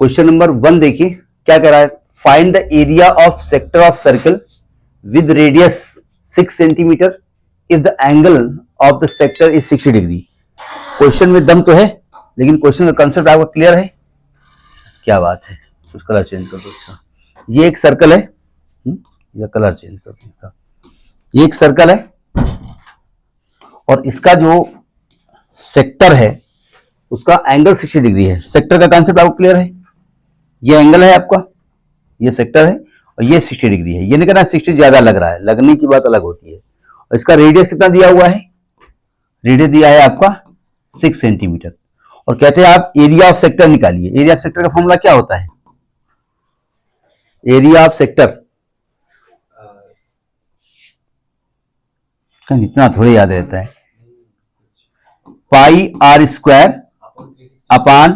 Question number 1 देखिए क्या कह रहा है, find the area of sector of circle with radius 6 centimetre if the angle of the sector is 60 degree. Question में दम तो है, लेकिन क्वेश्चन का कंसेप्ट आपको क्लियर है? क्या बात है, कुछ कलर चेंज कर दो। अच्छा, ये एक सर्कल है, या कलर चेंज कर दो इसका। ये एक सर्कल है और इसका जो सेक्टर है उसका एंगल 60 डिग्री है। सेक्टर का कंसेप्ट आपको क्लियर है? ये एंगल है आपका, ये सेक्टर है और ये 60 डिग्री है। ये नहीं कहना 60 ज्यादा लग रहा है, लगने की बात अलग होती है। और इसका रेडियस कितना दिया हुआ है? रेडियस दिया है आपका 6 सेंटीमीटर। और कहते हैं आप एरिया ऑफ सेक्टर निकालिए। एरिया ऑफ सेक्टर का फॉर्मूला क्या होता है? एरिया ऑफ सेक्टर इतना थोड़े याद रहता है, pi r square upon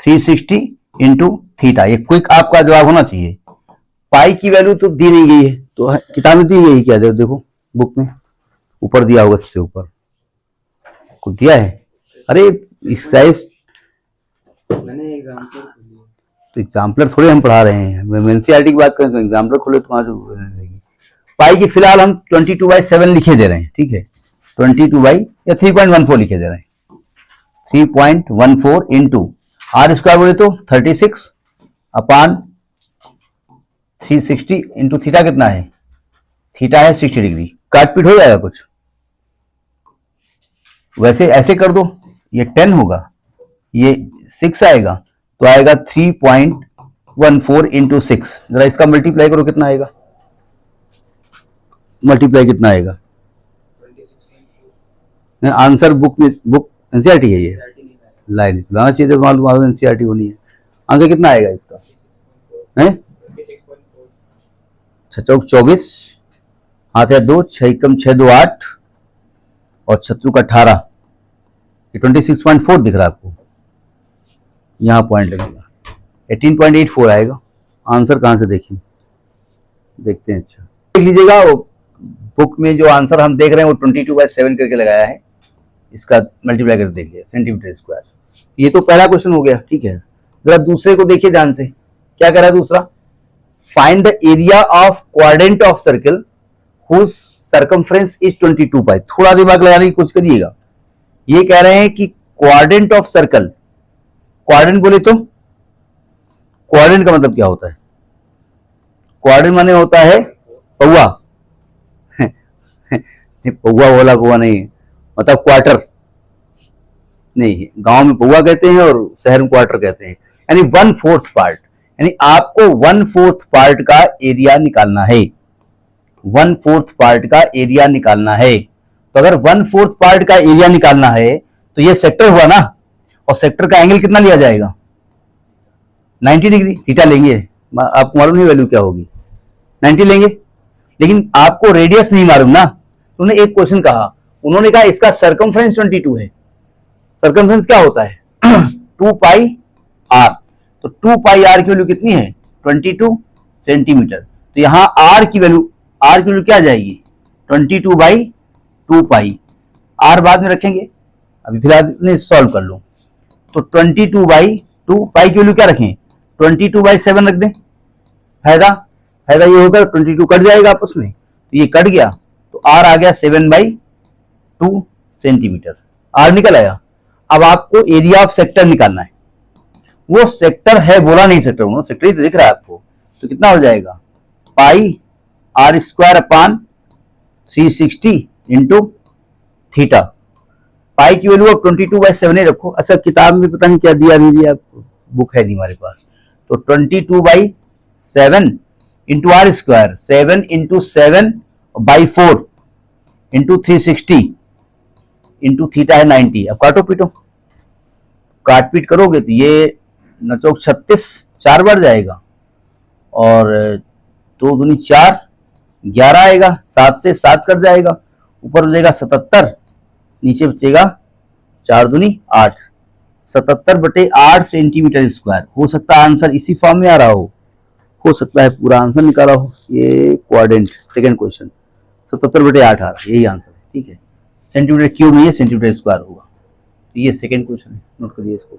360 into theta. ये क्विक आपका जवाब होना चाहिए। पाई की वैल्यू तो दी नहीं गई है, तो किताब में दी गई क्या? देखो बुक में ऊपर दिया होगा, सबसे ऊपर कुछ दिया है। अरे इस साइज मैंने एग्जाम्पल तो एग्जाम्पलर थोड़े हम पढ़ा रहे हैं। मैं एनसीईआरटी की बात करें तो एग्जाम्पलर खोले तो वहां से पाई की फिलहाल हम 22/7 लिखे दे रहे हैं, ठीक है। 22 या 3.14 लिखे दे रहे हैं। 3.14 इंटू आर स्क्वायर बोले तो 36 अपान 360 इंटू थीटा कितना है? थीटा है 60 डिग्री। काटपीट हो जाएगा कुछ? वैसे ऐसे कर दो, ये 10 होगा, ये 6 आएगा, तो आएगा 3.14 इंटू 6। जरा इसका मल्टीप्लाई करो, कितना आएगा? मल्टीप्लाई कितना आएगा? आंसर बुक में, बुक एनसीईआरटी है ये, लाइन लाना चाहिए, मालूम एनसीईआरटी होनी है। आंसर कितना आएगा इसका? है 6 चौक 24, हाथ है 2, 6 कम 6 2 8 और 6 का 18। ये 26.4 दिख रहा है आपको, यहाँ पॉइंट लगेगा, 18.84 आएगा। आंसर कहाँ से देखें, देखते हैं। अच्छा देख लीजिएगा, बुक में जो आंसर हम देख रहे हैं वो 22/7 करके लगाया है। इसका मल्टीप्लाई करके देख लिया, सेंटीमीटर स्क्वायर। ये तो पहला क्वेश्चन हो गया, ठीक है। जरा दूसरे को देखिए ध्यान से, क्या कह रहा है दूसरा? Find the area of quadrant of circle whose circumference is 22 pi. थोड़ा दिमाग लगाने की कोशिश करिएगा। ये कह रहे हैं कि क्वाड्रेंट ऑफ सर्कल, क्वाड्रेंट बोले तो क्वाड्रेंट का मतलब क्या होता है? क्वाड्रेंट माने होता है पौवा। पौवा वाला पौवा नहीं, मतलब क्वार्टर नहीं, गांव में पौवा कहते हैं और शहर में क्वार्टर कहते हैं। यानी 1/4 पार्ट, यानी आपको 1/4 पार्ट का एरिया निकालना है। 1/4 पार्ट का एरिया निकालना है। तो अगर 1/4 पार्ट का एरिया निकालना है तो ये सेक्टर हुआ ना, और सेक्टर का एंगल कितना लिया जाएगा? 90 डिग्री। थीटा लेंगे, आपको मालूम नहीं वैल्यू क्या होगी, 90 लेंगे। लेकिन आपको रेडियस नहीं मालूम ना। उन्होंने एक क्वेश्चन कहा, उन्होंने कहा इसका सर्कमफ्रेंस 22 है। सर्कमफ्रेंस क्या होता है? 2 पाई आर। तो 2 पाई आर की वैल्यू कितनी है? 22 सेंटीमीटर। तो यहां आर की वैल्यू क्या आ जाएगी? 22/2 पाई। आर बाद में रखेंगे, अभी फिलहाल सॉल्व कर लो। तो 22/2 पाई की वैल्यू क्या रखें? 22/7 रख दें। फायदा ये होगा 22 कट जाएगा आपस में, तो ये कट गया, तो आर आ गया 7/2 सेंटीमीटर। आर निकल आया। अब आपको एरिया ऑफ सेक्टर निकालना है। वो सेक्टर है बोला नहीं, सेक्टर सेक्टर ही तो दिख रहा है आपको। तो कितना हो जाएगा? Pi r square upon 360 into theta. Pi की वैल्यू अब 22/7 ही रखो। अच्छा किताब में पता नहीं क्या दिया नहीं दिया, बुक है नहीं हमारे पास। तो 22/7 into r square, 7 into 7/4 into 360 into theta है 90। अब काटो पीटो, काट पीट करोगे तो ये नचोक 36 4 बार जाएगा, और 2 दूनी 4, 11 आएगा। 7 से 7 कट जाएगा, ऊपर हो जाएगा 77, नीचे बचेगा 4 दूनी 8। 77/8 सेंटीमीटर स्क्वायर। हो सकता है आंसर इसी फॉर्म में आ रहा हो सकता है पूरा आंसर निकाला हो। ये क्वाड्रेंट सेकंड क्वेश्चन 77/8 आ रहा है, यही आंसर है, ठीक है। सेंटीमीटर क्यूब नहीं है, सेंटीमीटर स्क्वायर होगा। तो ये सेकंड क्वेश्चन है, नोट करिए इसको।